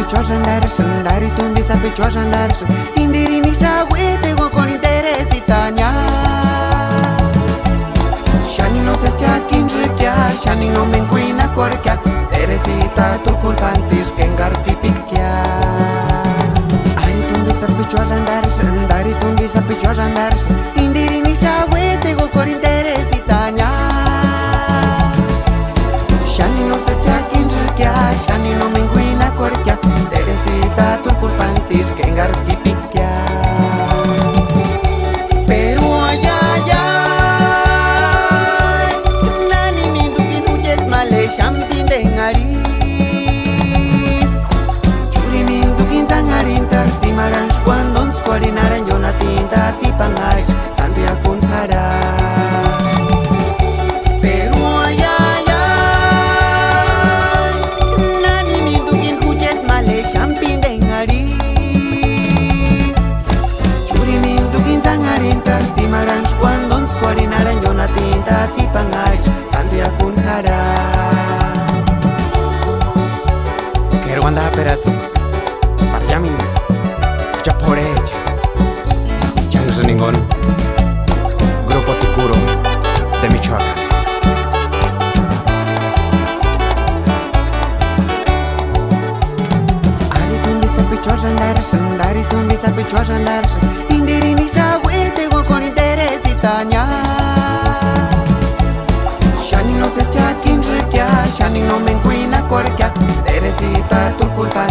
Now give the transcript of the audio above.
pichoas andarse, andar y tumbi sa pichoas andarse. Indirini sa huete con interés y taña. Shani no se chakin rekia, shani no me encuina corkia. Teresita tu culpantis que engartipikya. Ari tumbi sa pichoas andarse, andar y tumbi sa pichoas andarse. Indirini sa huete con interés y taña. Shani no se chakin rekia, shani no me encuina corkia. Teresita tu culpantis que engartipikya. Pero ay ay ay, nani mindukin hujet male shampin de ngaris. Churi mindukin sangarin tarsimaran cuando uns cuarinaran yo na tinta sipangai tanto ya kun hara. Pero ay ay ay, nani mindukin hujet male shampin de ngaris. Churi mindukin sangarin tarsimaran cuando uns cuarinaran yo na tinta sipangai tanto ya kun hara. Quiero andar peratu para yamin ya por ella ya no es ningún grupo Ticuro de Michoacán. Ari tumbi sa pichoas andarse, andar y tumbi sa pichoas andarse. Indirini sa huete con interés y taña. Shani no se chakin rekia, shani no me encuina corkia. Teresita tu culpa